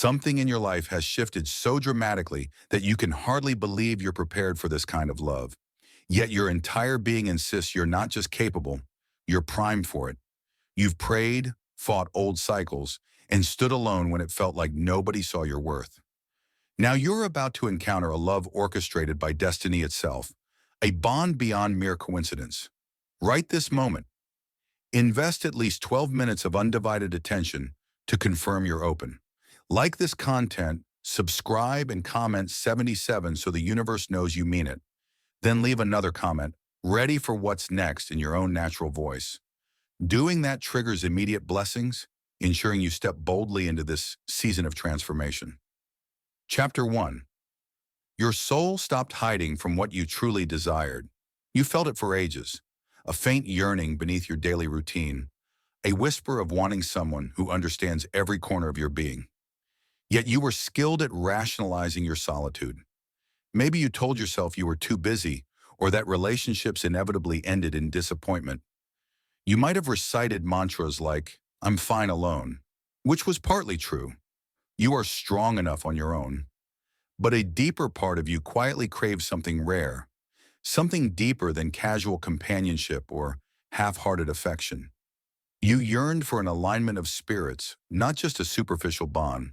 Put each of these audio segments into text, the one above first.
Something in your life has shifted so dramatically that you can hardly believe you're prepared for this kind of love. Yet your entire being insists you're not just capable, you're primed for it. You've prayed, fought old cycles, and stood alone when it felt like nobody saw your worth. Now you're about to encounter a love orchestrated by destiny itself, a bond beyond mere coincidence. Right this moment, invest at least 12 minutes of undivided attention to confirm you're open. Like this content, subscribe and comment 77 so the universe knows you mean it. Then leave another comment, ready for what's next in your own natural voice. Doing that triggers immediate blessings, ensuring you step boldly into this season of transformation. Chapter 1. Your soul stopped hiding from what you truly desired. You felt it for ages, a faint yearning beneath your daily routine, a whisper of wanting someone who understands every corner of your being. Yet you were skilled at rationalizing your solitude. Maybe you told yourself you were too busy or that relationships inevitably ended in disappointment. You might have recited mantras like, "I'm fine alone," which was partly true. You are strong enough on your own. But a deeper part of you quietly craves something rare, something deeper than casual companionship or half-hearted affection. You yearned for an alignment of spirits, not just a superficial bond.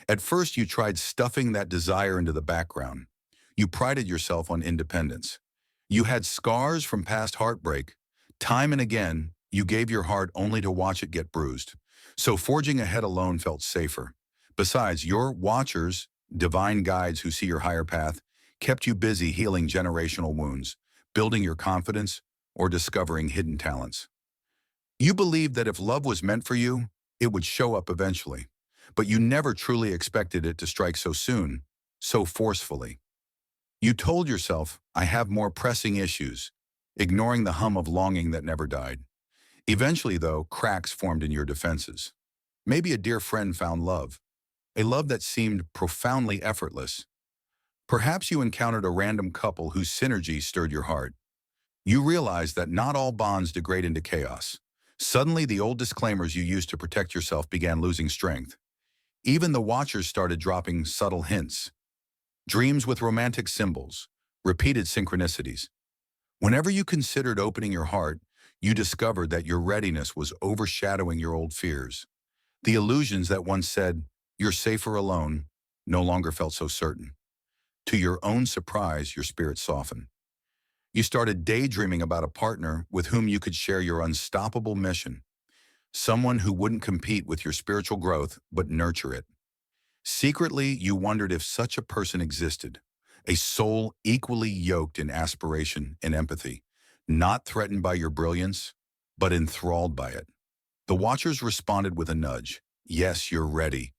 At first, you tried stuffing that desire into the background. You prided yourself on independence. You had scars from past heartbreak. Time and again, you gave your heart only to watch it get bruised. So forging ahead alone felt safer. Besides, your watchers, divine guides who see your higher path, kept you busy healing generational wounds, building your confidence, or discovering hidden talents. You believed that if love was meant for you, it would show up eventually. But you never truly expected it to strike so soon, so forcefully. You told yourself, "I have more pressing issues," ignoring the hum of longing that never died. Eventually, though, cracks formed in your defenses. Maybe a dear friend found love, a love that seemed profoundly effortless. Perhaps you encountered a random couple whose synergy stirred your heart. You realized that not all bonds degrade into chaos. Suddenly, the old disclaimers you used to protect yourself began losing strength. Even the watchers started dropping subtle hints. Dreams with romantic symbols, repeated synchronicities. Whenever you considered opening your heart, you discovered that your readiness was overshadowing your old fears. The illusions that once said, "You're safer alone," no longer felt so certain. To your own surprise, your spirit softened. You started daydreaming about a partner with whom you could share your unstoppable mission, someone who wouldn't compete with your spiritual growth but nurture it. Secretly, you wondered if such a person existed, a soul equally yoked in aspiration and empathy, not threatened by your brilliance, but enthralled by it. The watchers responded with a nudge. Yes, you're ready.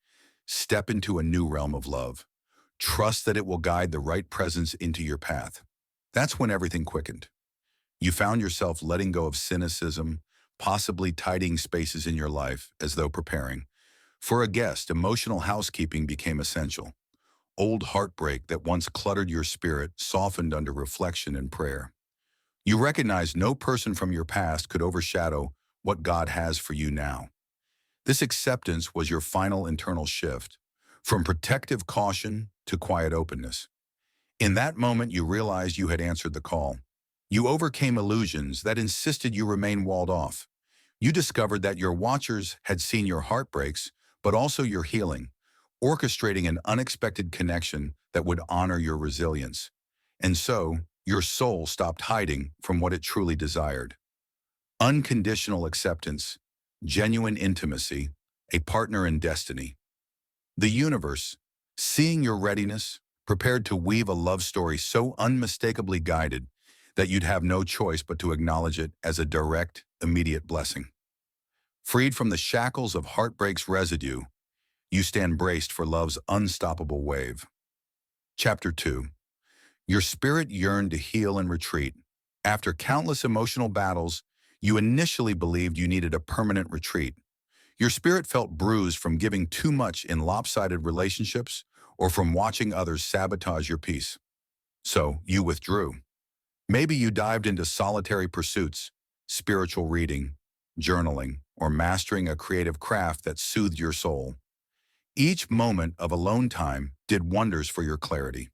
Step into a new realm of love. Trust that it will guide the right presence into your path. That's when everything quickened. You found yourself letting go of cynicism, possibly tidying spaces in your life as though preparing. For a guest, emotional housekeeping became essential. Old heartbreak that once cluttered your spirit softened under reflection and prayer. You recognized no person from your past could overshadow what God has for you now. This acceptance was your final internal shift, from protective caution to quiet openness. In that moment, you realized you had answered the call. You overcame illusions that insisted you remain walled off. You discovered that your watchers had seen your heartbreaks, but also your healing, orchestrating an unexpected connection that would honor your resilience. And so, your soul stopped hiding from what it truly desired. Unconditional acceptance, genuine intimacy, a partner in destiny. The universe, seeing your readiness, prepared to weave a love story so unmistakably guided that you'd have no choice but to acknowledge it as a direct, immediate blessing. Freed from the shackles of heartbreak's residue, you stand braced for love's unstoppable wave. Chapter 2. Your spirit yearned to heal and retreat. After countless emotional battles, you initially believed you needed a permanent retreat. Your spirit felt bruised from giving too much in lopsided relationships or from watching others sabotage your peace. So, you withdrew. Maybe you dived into solitary pursuits, spiritual reading, journaling, or mastering a creative craft that soothed your soul. Each moment of alone time did wonders for your clarity.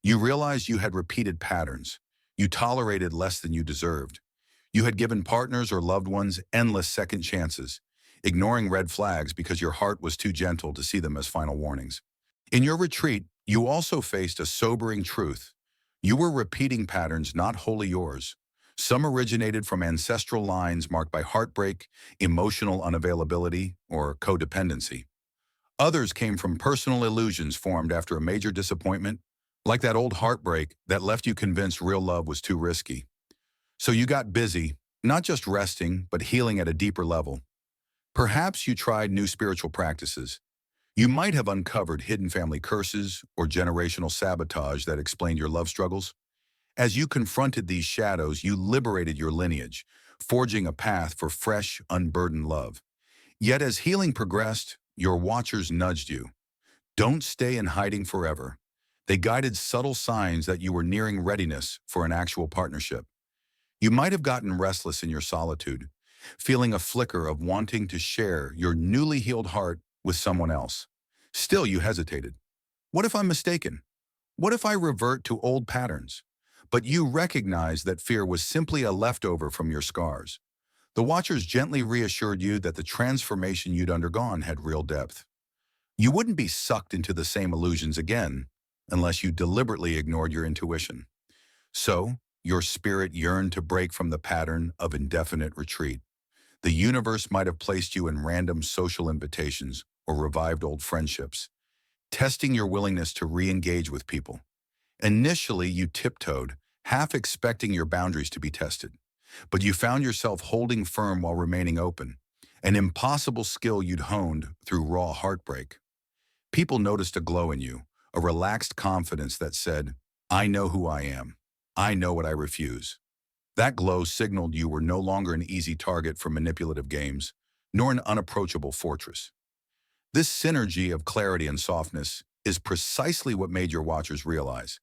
You realized you had repeated patterns. You tolerated less than you deserved. You had given partners or loved ones endless second chances, ignoring red flags because your heart was too gentle to see them as final warnings. In your retreat, you also faced a sobering truth. You were repeating patterns not wholly yours. Some originated from ancestral lines marked by heartbreak, emotional unavailability, or codependency. Others came from personal illusions formed after a major disappointment, like that old heartbreak that left you convinced real love was too risky. So you got busy, not just resting, but healing at a deeper level. Perhaps you tried new spiritual practices. You might have uncovered hidden family curses or generational sabotage that explained your love struggles. As you confronted these shadows, you liberated your lineage, forging a path for fresh, unburdened love. Yet as healing progressed, your watchers nudged you. Don't stay in hiding forever. They guided subtle signs that you were nearing readiness for an actual partnership. You might have gotten restless in your solitude, feeling a flicker of wanting to share your newly healed heart with someone else. Still, you hesitated. What if I'm mistaken? What if I revert to old patterns? But you recognized that fear was simply a leftover from your scars. The watchers gently reassured you that the transformation you'd undergone had real depth. You wouldn't be sucked into the same illusions again unless you deliberately ignored your intuition. So, your spirit yearned to break from the pattern of indefinite retreat. The universe might have placed you in random social invitations or revived old friendships, testing your willingness to re-engage with people. Initially, you tiptoed, half expecting your boundaries to be tested, but you found yourself holding firm while remaining open, an impossible skill you'd honed through raw heartbreak. People noticed a glow in you, a relaxed confidence that said, I know who I am. I know what I refuse. That glow signaled you were no longer an easy target for manipulative games, nor an unapproachable fortress. This synergy of clarity and softness is precisely what made your watchers realize.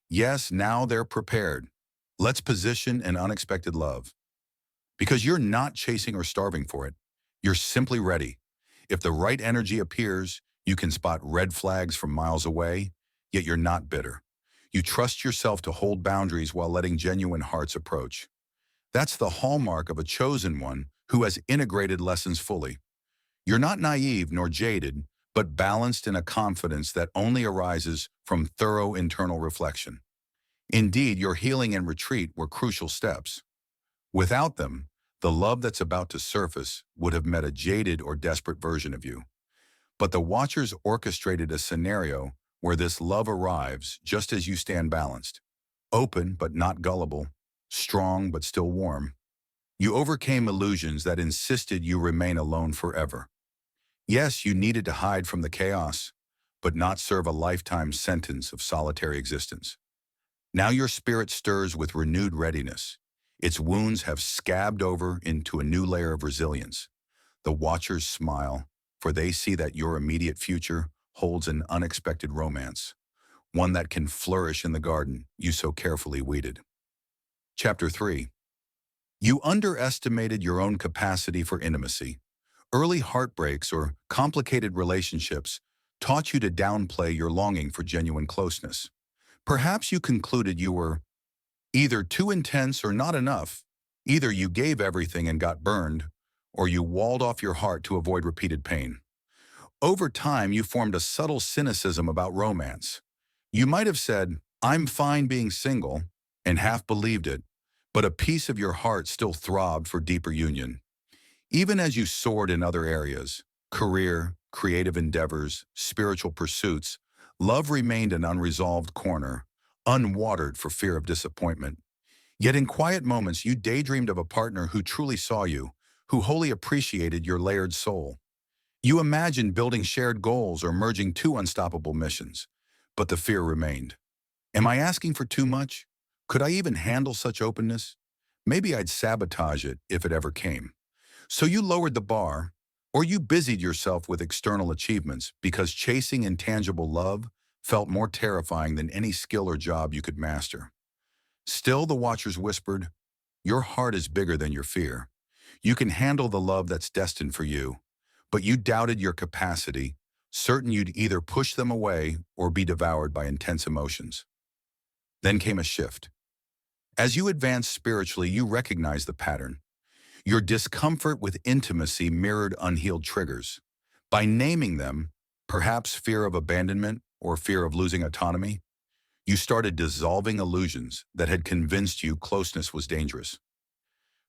Yes, now they're prepared. Let's position an unexpected love. Because you're not chasing or starving for it. You're simply ready. If the right energy appears, you can spot red flags from miles away, yet you're not bitter. You trust yourself to hold boundaries while letting genuine hearts approach. That's the hallmark of a chosen one who has integrated lessons fully. You're not naive nor jaded, but balanced in a confidence that only arises from thorough internal reflection. Indeed, your healing and retreat were crucial steps. Without them, the love that's about to surface would have met a jaded or desperate version of you. But the watchers orchestrated a scenario where this love arrives just as you stand balanced, open but not gullible, strong but still warm. You overcame illusions that insisted you remain alone forever. Yes, you needed to hide from the chaos, but not serve a lifetime sentence of solitary existence. Now your spirit stirs with renewed readiness. Its wounds have scabbed over into a new layer of resilience. The watchers smile, for they see that your immediate future holds an unexpected romance, one that can flourish in the garden you so carefully weeded. Chapter 3. You underestimated your own capacity for intimacy. Early heartbreaks or complicated relationships taught you to downplay your longing for genuine closeness. Perhaps you concluded you were either too intense or not enough. Either you gave everything and got burned, or you walled off your heart to avoid repeated pain. Over time, you formed a subtle cynicism about romance. You might have said, I'm fine being single, and half believed it, but a piece of your heart still throbbed for deeper union. Even as you soared in other areas, career, creative endeavors, spiritual pursuits, love remained an unresolved corner, unwatered for fear of disappointment. Yet in quiet moments, you daydreamed of a partner who truly saw you, who wholly appreciated your layered soul. You imagined building shared goals or merging two unstoppable missions, but the fear remained. Am I asking for too much? Could I even handle such openness? Maybe I'd sabotage it if it ever came. So you lowered the bar, or you busied yourself with external achievements because chasing intangible love felt more terrifying than any skill or job you could master. Still, the watchers whispered, your heart is bigger than your fear. You can handle the love that's destined for you, but you doubted your capacity, certain you'd either push them away or be devoured by intense emotions. Then came a shift. As you advanced spiritually, you recognized the pattern. Your discomfort with intimacy mirrored unhealed triggers. By naming them, perhaps fear of abandonment or fear of losing autonomy, you started dissolving illusions that had convinced you closeness was dangerous.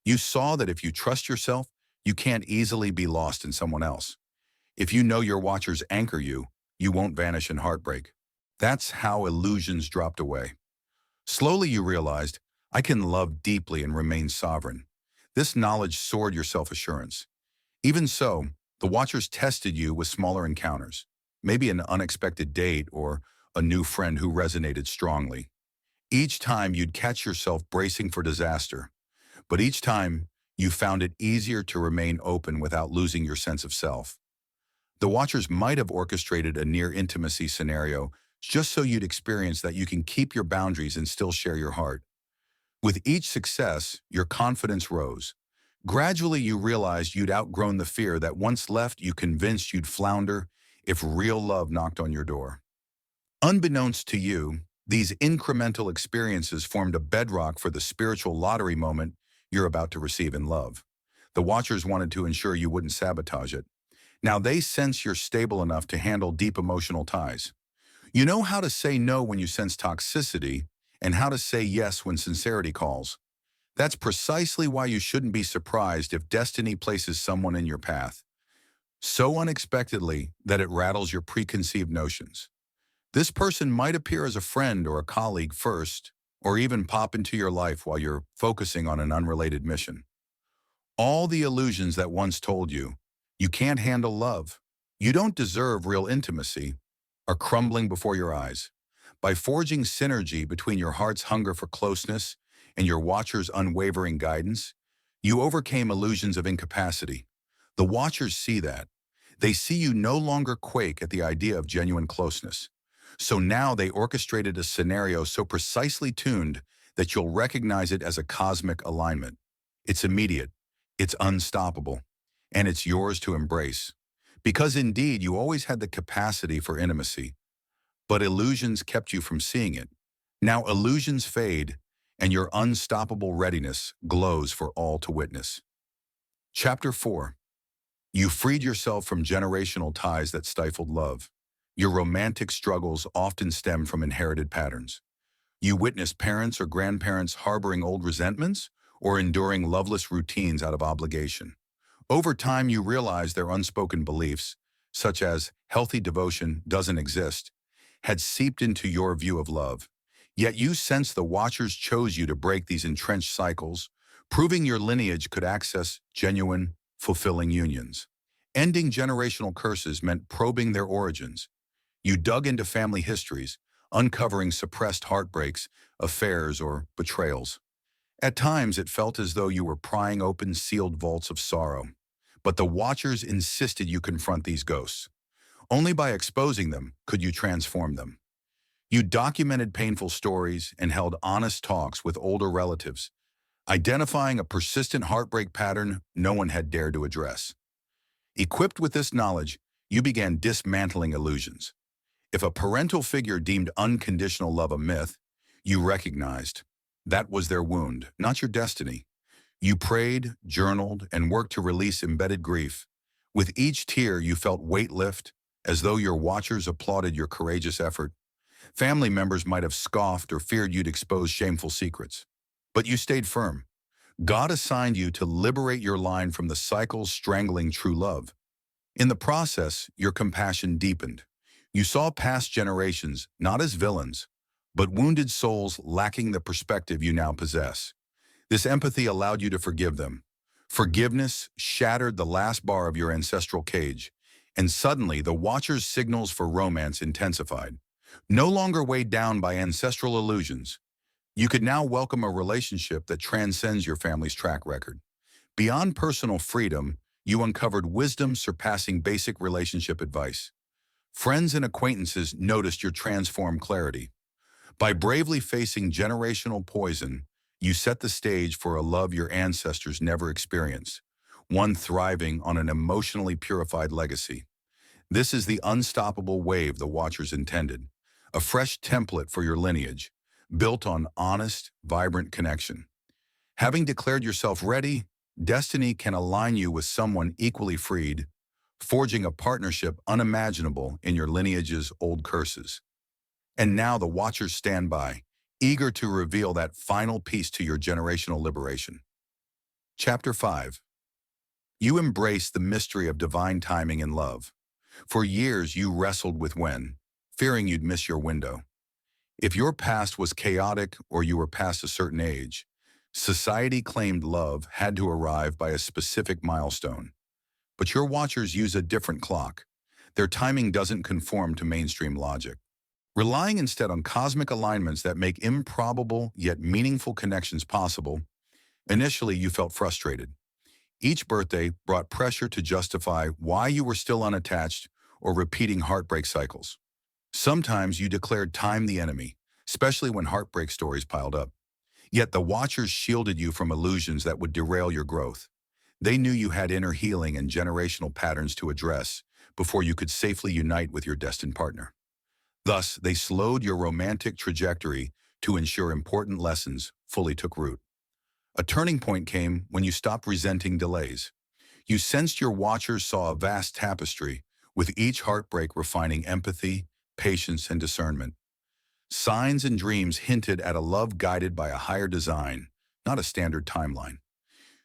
You saw that if you trust yourself, you can't easily be lost in someone else. If you know your watchers anchor you, you won't vanish in heartbreak. That's how illusions dropped away. Slowly you realized, I can love deeply and remain sovereign. This knowledge soared your self-assurance. Even so, the watchers tested you with smaller encounters, maybe an unexpected date or a new friend who resonated strongly. Each time you'd catch yourself bracing for disaster, but each time you found it easier to remain open without losing your sense of self. The watchers might have orchestrated a near intimacy scenario just so you'd experience that you can keep your boundaries and still share your heart. With each success, your confidence rose. Gradually, you realized you'd outgrown the fear that once left you convinced you'd flounder if real love knocked on your door. Unbeknownst to you, these incremental experiences formed a bedrock for the spiritual lottery moment you're about to receive in love. The watchers wanted to ensure you wouldn't sabotage it. Now they sense you're stable enough to handle deep emotional ties. You know how to say no when you sense toxicity and how to say yes when sincerity calls. That's precisely why you shouldn't be surprised if destiny places someone in your path so unexpectedly that it rattles your preconceived notions. This person might appear as a friend or a colleague first, or even pop into your life while you're focusing on an unrelated mission. All the illusions that once told you, you can't handle love, you don't deserve real intimacy, are crumbling before your eyes. By forging synergy between your heart's hunger for closeness and your watcher's unwavering guidance, you overcame illusions of incapacity. The watchers see that. They see you no longer quake at the idea of genuine closeness. So now they orchestrated a scenario so precisely tuned that you'll recognize it as a cosmic alignment. It's immediate, it's unstoppable, and it's yours to embrace. Because indeed, you always had the capacity for intimacy, but illusions kept you from seeing it. Now illusions fade, and your unstoppable readiness glows for all to witness. Chapter 4. You freed yourself from generational ties that stifled love. Your romantic struggles often stem from inherited patterns. You witnessed parents or grandparents harboring old resentments or enduring loveless routines out of obligation. Over time, you realized their unspoken beliefs, such as healthy devotion doesn't exist, had seeped into your view of love. Yet you sensed the watchers chose you to break these entrenched cycles, proving your lineage could access genuine, fulfilling unions. Ending generational curses meant probing their origins. You dug into family histories, uncovering suppressed heartbreaks, affairs, or betrayals. At times, it felt as though you were prying open sealed vaults of sorrow. But the watchers insisted you confront these ghosts. Only by exposing them could you transform them. You documented painful stories and held honest talks with older relatives, identifying a persistent heartbreak pattern no one had dared to address. Equipped with this knowledge, you began dismantling illusions. If a parental figure deemed unconditional love a myth, you recognized that was their wound, not your destiny. You prayed, journaled, and worked to release embedded grief. With each tear, you felt weight lift, as though your watchers applauded your courageous effort. Family members might have scoffed or feared you'd expose shameful secrets. But you stayed firm. God assigned you to liberate your line from the cycles strangling true love. In the process, your compassion deepened. You saw past generations not as villains, but wounded souls lacking the perspective you now possess. This empathy allowed you to forgive them. Forgiveness shattered the last bar of your ancestral cage, and suddenly the watcher's signals for romance intensified. No longer weighed down by ancestral illusions, you could now welcome a relationship that transcends your family's track record. Beyond personal freedom, you uncovered wisdom surpassing basic relationship advice. Friends and acquaintances noticed your transformed clarity. By bravely facing generational poison, you set the stage for a love your ancestors never experienced, one thriving on an emotionally purified legacy. This is the unstoppable wave the Watchers intended, a fresh template for your lineage, built on honest, vibrant connection. Having declared yourself ready, destiny can align you with someone equally freed, forging a partnership unimaginable in your lineage's old curses. And now the Watchers stand by, eager to reveal that final piece to your generational liberation. Chapter 5. You embrace the mystery of divine timing in love. For years you wrestled with when, fearing you'd miss your window. If your past was chaotic or you were past a certain age, society claimed love had to arrive by a specific milestone. But your Watchers use a different clock. Their timing doesn't conform to mainstream logic. Relying instead on cosmic alignments that make improbable yet meaningful connections possible, initially you felt frustrated. Each birthday brought pressure to justify why you were still unattached or repeating heartbreak cycles. Sometimes you declared time the enemy, especially when heartbreak stories piled up. Yet the Watchers shielded you from illusions that would derail your growth. They knew you had inner healing and generational patterns to address before you could safely unite with your destined partner. Thus, they slowed your romantic trajectory to ensure important lessons fully took root. A turning point came when you stopped resenting delays. You sensed your Watchers saw a vast tapestry, with each heartbreak refining empathy, patience, and discernment. Signs and dreams hinted at a love guided by a higher design, not a standard timeline.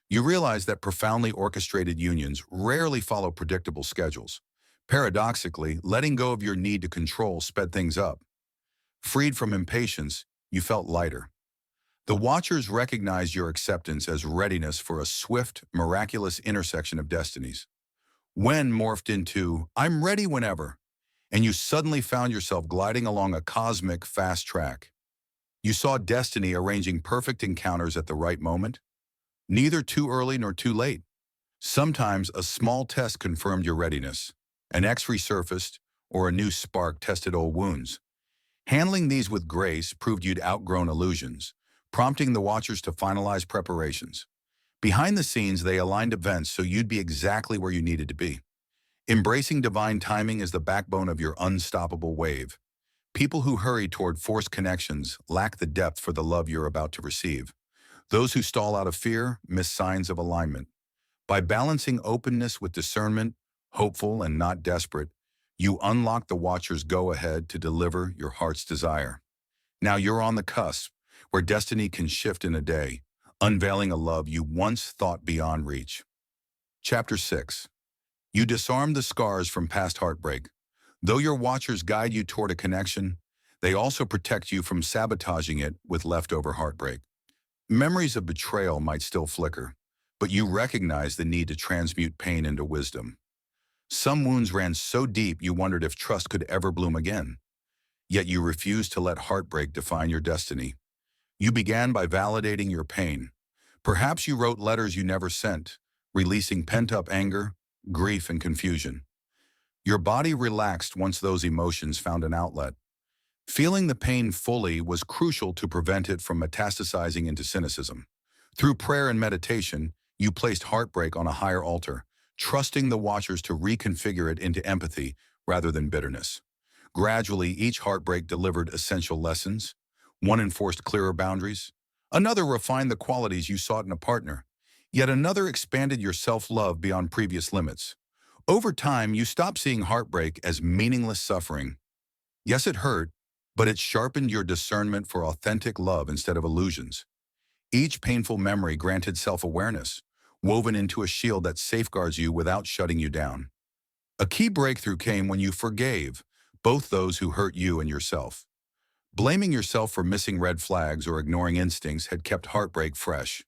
You realized that profoundly orchestrated unions rarely follow predictable schedules. Paradoxically, letting go of your need to control sped things up. Freed from impatience, you felt lighter. The Watchers recognized your acceptance as readiness for a swift, miraculous intersection of destinies. When morphed into, "I'm ready whenever," and you suddenly found yourself gliding along a cosmic fast track. You saw destiny arranging perfect encounters at the right moment, neither too early nor too late. Sometimes a small test confirmed your readiness. An X resurfaced, or a new spark tested old wounds. Handling these with grace proved you'd outgrown illusions, prompting the Watchers to finalize preparations. Behind the scenes, they aligned events so you'd be exactly where you needed to be. Embracing divine timing is the backbone of your unstoppable wave. People who hurry toward forced connections lack the depth for the love you're about to receive. Those who stall out of fear miss signs of alignment. By balancing openness with discernment, hopeful and not desperate, you unlock the Watcher's go-ahead to deliver your heart's desire. Now you're on the cusp, where destiny can shift in a day, unveiling a love you once thought beyond reach. Chapter 6. You disarm the scars from past heartbreak. Though your Watchers guide you toward a connection, they also protect you from sabotaging it with leftover heartbreak. Memories of betrayal might still flicker, but you recognize the need to transmute pain into wisdom. Some wounds ran so deep you wondered if trust could ever bloom again. Yet you refused to let heartbreak define your destiny. You began by validating your pain. Perhaps you wrote letters you never sent, releasing pent-up anger, grief, and confusion. Your body relaxed once those emotions found an outlet. Feeling the pain fully was crucial to prevent it from metastasizing into cynicism. Through prayer and meditation, you placed heartbreak on a higher altar, trusting the Watchers to reconfigure it into empathy rather than bitterness. Gradually, each heartbreak delivered essential lessons. One enforced clearer boundaries. Another refined the qualities you sought in a partner. Yet another expanded your self-love beyond previous limits. Over time, you stopped seeing heartbreak as meaningless suffering. Yes, it hurt, but it sharpened your discernment for authentic love instead of illusions. Each painful memory granted self-awareness, woven into a shield that safeguards you without shutting you down. A key breakthrough came when you forgave both those who hurt you and yourself. Blaming yourself for missing red flags or ignoring instincts had kept heartbreak fresh.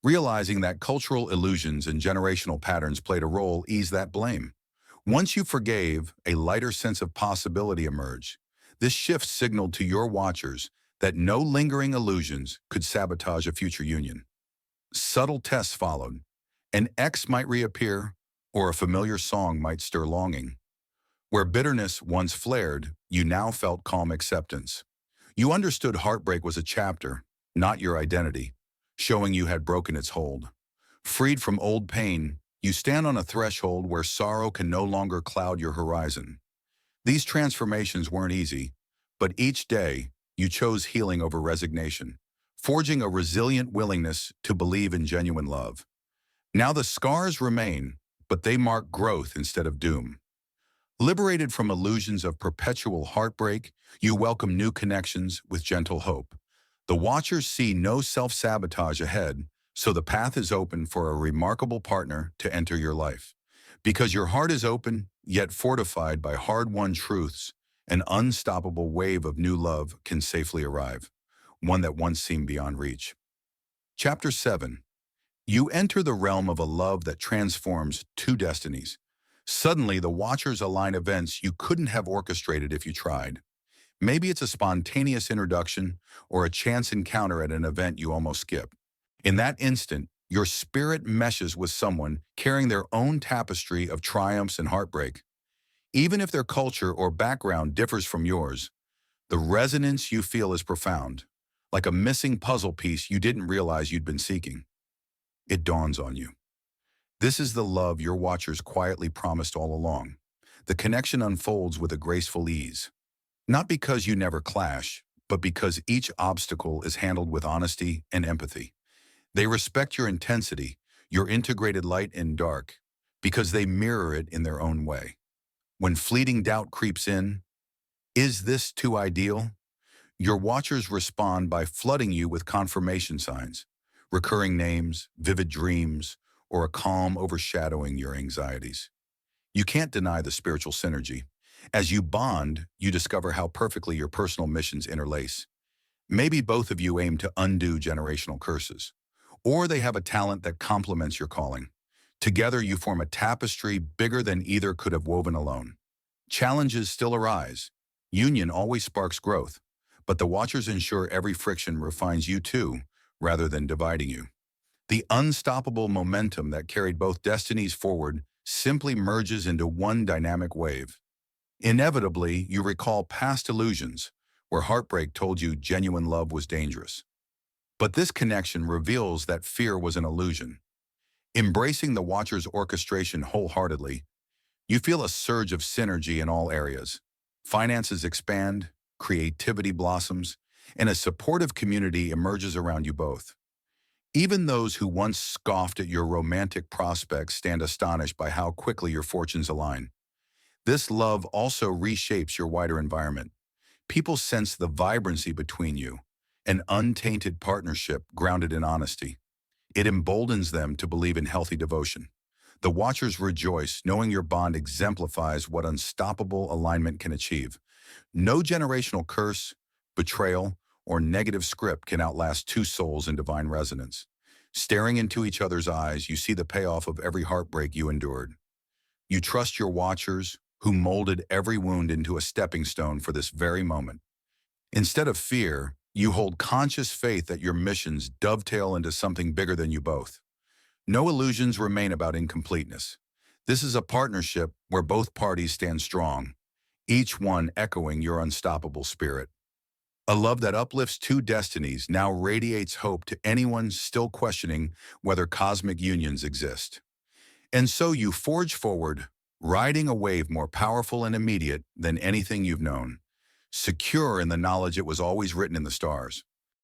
Realizing that cultural illusions and generational patterns played a role eased that blame. Once you forgave, a lighter sense of possibility emerged. This shift signaled to your Watchers that no lingering illusions could sabotage a future union. Subtle tests followed. An ex might reappear, or a familiar song might stir longing. Where bitterness once flared, you now felt calm acceptance. You understood heartbreak was a chapter, not your identity, showing you had broken its hold. Freed from old pain, You stand on a threshold where sorrow can no longer cloud your horizon. These transformations weren't easy, but each day you chose healing over resignation, forging a resilient willingness to believe in genuine love. Now the scars remain, but they mark growth instead of doom. Liberated from illusions of perpetual heartbreak, you welcome new connections with gentle hope. The watchers see no self-sabotage ahead, so the path is open for a remarkable partner to enter your life. Because your heart is open, yet fortified by hard-won truths, an unstoppable wave of new love can safely arrive, one that once seemed beyond reach. Chapter 7. You enter the realm of a love that transforms two destinies. Suddenly, the watchers align events you couldn't have orchestrated if you tried. Maybe it's a spontaneous introduction or a chance encounter at an event you almost skip. In that instant, your spirit meshes with someone carrying their own tapestry of triumphs and heartbreak. Even if their culture or background differs from yours, the resonance you feel is profound, like a missing puzzle piece you didn't realize you'd been seeking. It dawns on you. This is the love your watchers quietly promised all along. The connection unfolds with a graceful ease. Not because you never clash, but because each obstacle is handled with honesty and empathy. They respect your intensity, your integrated light and dark, because they mirror it in their own way. When fleeting doubt creeps in, is this too ideal? Your watchers respond by flooding you with confirmation signs, recurring names, vivid dreams, or a calm overshadowing your anxieties. You can't deny the spiritual synergy. As you bond, you discover how perfectly your personal missions interlace. Maybe both of you aim to undo generational curses, or they have a talent that complements your calling. Together, you form a tapestry bigger than either could have woven alone. Challenges still arise. Union always sparks growth, but the watchers ensure every friction refines you too, rather than dividing you. The unstoppable momentum that carried both destinies forward simply merges into one dynamic wave. Inevitably, you recall past illusions, where heartbreak told you genuine love was dangerous. But this connection reveals that fear was an illusion. Embracing the watcher's orchestration wholeheartedly, you feel a surge of synergy in all areas. Finances expand, creativity blossoms, and a supportive community emerges around you both. Even those who once scoffed at your romantic prospects stand astonished by how quickly your fortunes align. This love also reshapes your wider environment. People sense the vibrancy between you, an untainted partnership grounded in honesty. It emboldens them to believe in healthy devotion. The watchers rejoice, knowing your bond exemplifies what unstoppable alignment can achieve. No generational curse, betrayal, or negative script can outlast two souls in divine resonance. Staring into each other's eyes, you see the payoff of every heartbreak you endured. You trust your watchers, who molded every wound into a stepping stone for this very moment. Instead of fear, you hold conscious faith that your missions dovetail into something bigger than you both. No illusions remain about incompleteness. This is a partnership where both parties stand strong, each one echoing your unstoppable spirit. A love that uplifts two destinies now radiates hope to anyone still questioning whether cosmic unions exist. And so you forge forward, riding a wave more powerful and immediate than anything you've known, secure in the knowledge it was always written in the stars.